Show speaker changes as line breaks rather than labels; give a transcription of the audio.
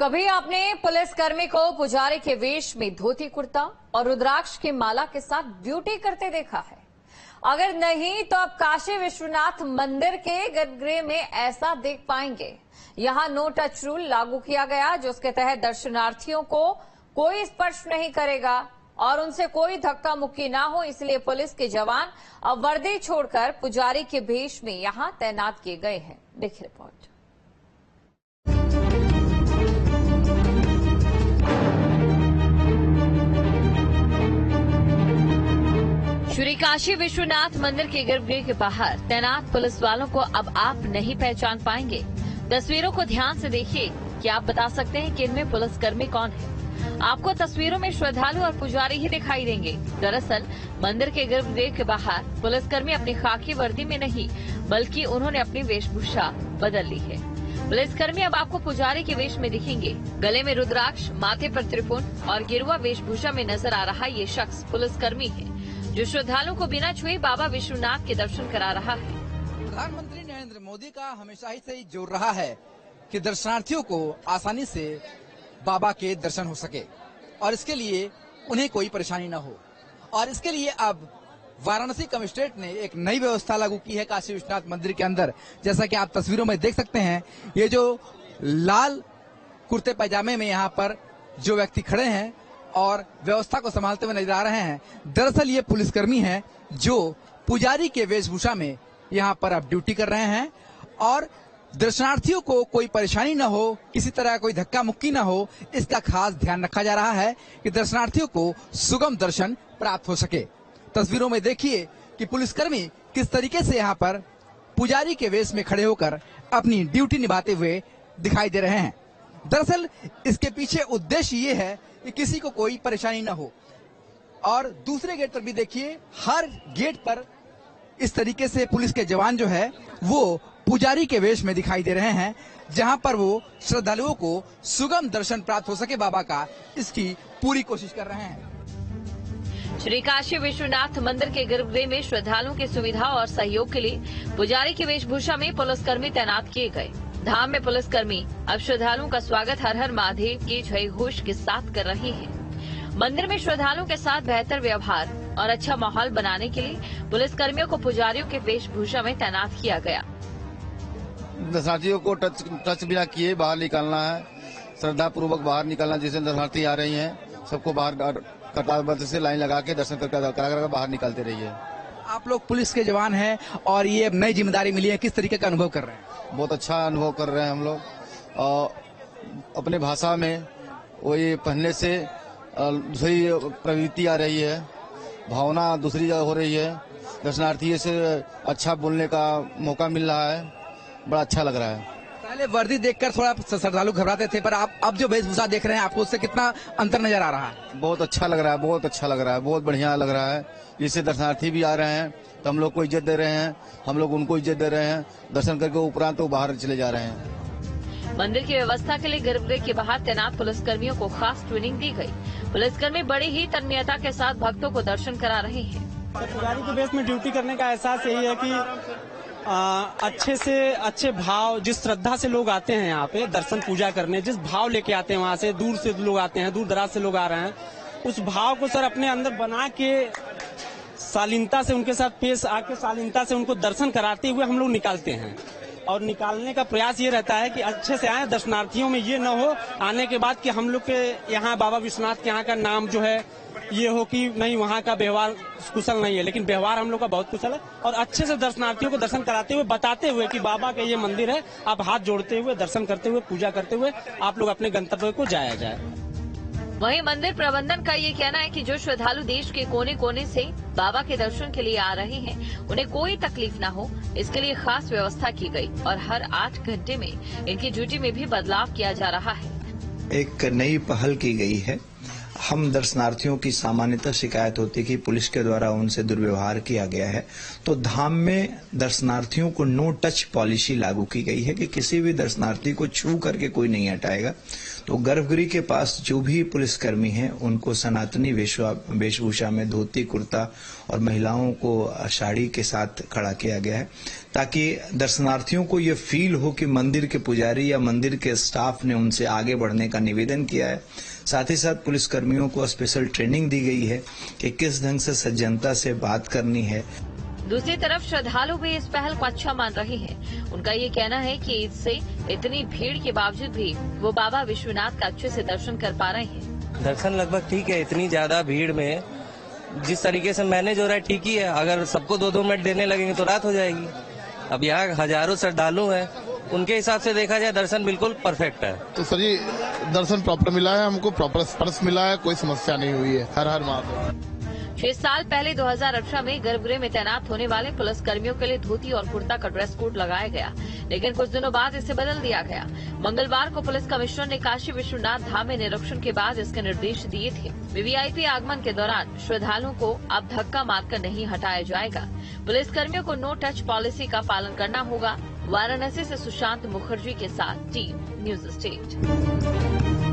कभी आपने पुलिसकर्मी को पुजारी के वेश में धोती कुर्ता और रुद्राक्ष की माला के साथ ड्यूटी करते देखा है? अगर नहीं तो अब काशी विश्वनाथ मंदिर के गर्भगृह में ऐसा देख पाएंगे। यहां नो टच रूल लागू किया गया, जिसके तहत दर्शनार्थियों को कोई स्पर्श नहीं करेगा और उनसे कोई धक्का मुक्की ना हो, इसलिए पुलिस के जवान अब वर्दी छोड़कर पुजारी के भेष में यहां तैनात किए गए हैं। देखिए रिपोर्ट। श्री काशी विश्वनाथ मंदिर के गर्भगृह के बाहर तैनात पुलिस वालों को अब आप नहीं पहचान पाएंगे। तस्वीरों को ध्यान से देखिए कि आप बता सकते हैं कि इनमें पुलिसकर्मी कौन है। आपको तस्वीरों में श्रद्धालु और पुजारी ही दिखाई देंगे। दरअसल मंदिर के गर्भगृह के बाहर पुलिसकर्मी अपनी खाकी वर्दी में नहीं, बल्कि उन्होंने अपनी वेशभूषा बदल ली है। पुलिसकर्मी अब आपको पुजारी के वेश में दिखेंगे। गले में रुद्राक्ष, माथे पर त्रिपुंड और गेरुआ वेशभूषा में नजर आ रहा ये शख्स पुलिसकर्मी है, जो श्रद्धालुओं को बिना छुए बाबा विश्वनाथ के दर्शन करा रहा है।
प्रधानमंत्री नरेंद्र मोदी का हमेशा ही से जोर रहा है कि दर्शनार्थियों को आसानी से बाबा के दर्शन हो सके और इसके लिए उन्हें कोई परेशानी न हो। और इसके लिए अब वाराणसी कमिश्नरेट ने एक नई व्यवस्था लागू की है काशी विश्वनाथ मंदिर के अंदर। जैसा कि आप तस्वीरों में देख सकते हैं, ये जो लाल कुर्ते पैजामे में यहाँ पर जो व्यक्ति खड़े हैं और व्यवस्था को संभालते हुए नजर आ रहे हैं, दरअसल ये पुलिसकर्मी हैं जो पुजारी के वेशभूषा में यहाँ पर अब ड्यूटी कर रहे हैं और दर्शनार्थियों को कोई परेशानी न हो, किसी तरह कोई धक्का मुक्की न हो, इसका खास ध्यान रखा जा रहा है कि दर्शनार्थियों को सुगम दर्शन प्राप्त हो सके। तस्वीरों में देखिए कि पुलिसकर्मी किस तरीके से यहाँ पर पुजारी के वेश में खड़े होकर अपनी ड्यूटी निभाते हुए दिखाई दे रहे हैं। दरअसल इसके पीछे उद्देश्य ये है कि किसी को कोई परेशानी न हो। और दूसरे गेट पर भी देखिए, हर गेट पर इस तरीके से पुलिस के जवान जो है वो पुजारी के वेश में दिखाई दे रहे हैं, जहां पर वो श्रद्धालुओं को सुगम दर्शन प्राप्त हो सके बाबा का, इसकी पूरी कोशिश कर रहे हैं।
श्री काशी विश्वनाथ मंदिर के गर्भगृह में श्रद्धालुओं की सुविधा और सहयोग के लिए पुजारी की वेशभूषा में पुलिसकर्मी तैनात किए गए। धाम में पुलिसकर्मी अब श्रद्धालुओं का स्वागत हर हर महादेव के जय घोष के साथ कर रहे हैं। मंदिर में श्रद्धालुओं के साथ बेहतर व्यवहार और अच्छा माहौल बनाने के लिए पुलिसकर्मियों को पुजारियों के वेशभूषा में तैनात किया गया।
दर्शनार्थियों को टच बिना किए बाहर निकालना है, श्रद्धा पूर्वक बाहर निकालना। जैसे दर्शनार्थी आ रही हैं, सबको बाहर कतारबद्ध से लाइन लगा के दर्शन करा बाहर निकालते रहिए।
आप लोग पुलिस के जवान हैं और ये नई जिम्मेदारी मिली है, किस तरीके का अनुभव कर रहे हैं?
बहुत अच्छा अनुभव कर रहे हैं हम लोग। और अपने भाषा में वही पहनने से दूसरी प्रवृत्ति आ रही है, भावना दूसरी हो रही है। दर्शनार्थी से अच्छा बोलने का मौका मिल रहा है, बड़ा अच्छा लग रहा है।
पहले वर्दी देखकर थोड़ा श्रद्धालु घबराते थे, पर आप अब जो वेशभूषा देख रहे हैं, आपको उससे कितना अंतर नजर आ रहा है?
बहुत अच्छा लग रहा है, बहुत अच्छा लग रहा है, बहुत बढ़िया लग रहा है। जिससे दर्शनार्थी भी आ रहे हैं तो हम लोग को इज्जत दे रहे हैं, हम लोग उनको इज्जत दे रहे हैं। दर्शन करके उपरांत तो बाहर चले जा रहे हैं।
मंदिर की व्यवस्था के लिए गर्भगृह के बाहर तैनात पुलिसकर्मियों को खास ट्रेनिंग दी गई। पुलिसकर्मी बड़ी ही तन्मयता के साथ भक्तों को दर्शन करा रहे हैं।
पुजारी के बेस में ड्यूटी करने का एहसास यही है कि अच्छे से अच्छे भाव, जिस श्रद्धा से लोग आते हैं यहाँ पे दर्शन पूजा करने, जिस भाव लेके आते हैं, वहाँ से दूर से लोग आते हैं, दूर दराज से लोग आ रहे हैं, उस भाव को सर अपने अंदर बना के शालीनता से उनके साथ पेश आके शालीनता से उनको दर्शन कराते हुए हम लोग निकालते हैं। और निकालने का प्रयास ये रहता है कि अच्छे से आए, दर्शनार्थियों में ये न हो आने के बाद कि हम लोग के यहाँ बाबा विश्वनाथ के यहाँ का नाम जो है ये हो कि नहीं वहाँ का व्यवहार कुशल नहीं है, लेकिन व्यवहार हम लोग का बहुत कुशल है। और अच्छे से दर्शनार्थियों को दर्शन कराते हुए, बताते हुए कि बाबा का ये मंदिर है, आप हाथ जोड़ते हुए दर्शन करते हुए पूजा करते हुए आप लोग अपने गंतव्य को जाया जाए।
वहीं मंदिर प्रबंधन का ये कहना है कि जो श्रद्धालु देश के कोने कोने से बाबा के दर्शन के लिए आ रहे हैं, उन्हें कोई तकलीफ न हो, इसके लिए खास व्यवस्था की गई और हर 8 घंटे में इनकी ड्यूटी में भी बदलाव किया जा रहा है।
एक नई पहल की गई है। हम दर्शनार्थियों की सामान्यतः शिकायत होती है कि पुलिस के द्वारा उनसे दुर्व्यवहार किया गया है, तो धाम में दर्शनार्थियों को नो टच पॉलिसी लागू की गई है कि किसी भी दर्शनार्थी को छू करके कोई नहीं हटाएगा। तो गर्भगृह के पास जो भी पुलिसकर्मी हैं उनको सनातनी वेशभूषा में धोती कुर्ता और महिलाओं को साड़ी के साथ खड़ा किया गया है, ताकि दर्शनार्थियों को ये फील हो कि मंदिर के पुजारी या मंदिर के स्टाफ ने उनसे आगे बढ़ने का निवेदन किया है। साथ ही साथ पुलिसकर्मियों को स्पेशल ट्रेनिंग दी गई है कि किस ढंग से सज्जनता से बात करनी है।
दूसरी तरफ श्रद्धालु भी इस पहल को अच्छा मान रहे हैं। उनका ये कहना है कि इससे इतनी भीड़ के बावजूद भी वो बाबा विश्वनाथ का अच्छे से दर्शन कर पा रहे हैं।
दर्शन लगभग ठीक है, इतनी ज्यादा भीड़ में जिस तरीके से मैनेज हो रहा है ठीक ही है। अगर सबको 2-2 मिनट देने लगेंगे तो रात हो जाएगी। अब यहाँ हजारों श्रद्धालु हैं, उनके हिसाब से देखा जाए दर्शन बिल्कुल परफेक्ट है।
तो सर जी दर्शन प्रॉपर मिला है, हमको प्रॉपर स्पर्श मिला है, कोई समस्या नहीं हुई है। हर हर महादेव।
6 साल पहले 2018 में गर्भगृह में तैनात होने वाले पुलिसकर्मियों के लिए धोती और कुर्ता का ड्रेस कोड लगाया गया, लेकिन कुछ दिनों बाद इसे बदल दिया गया। मंगलवार को पुलिस कमिश्नर ने काशी विश्वनाथ धाम में निरीक्षण के बाद इसके निर्देश दिए थे। वीवीआईपी आगमन के दौरान श्रद्धालुओं को अब धक्का मारकर नहीं हटाया जाएगा। पुलिसकर्मियों को नो टच पॉलिसी का पालन करना होगा। वाराणसी से सुशांत मुखर्जी के साथ टीम न्यूज स्टेट।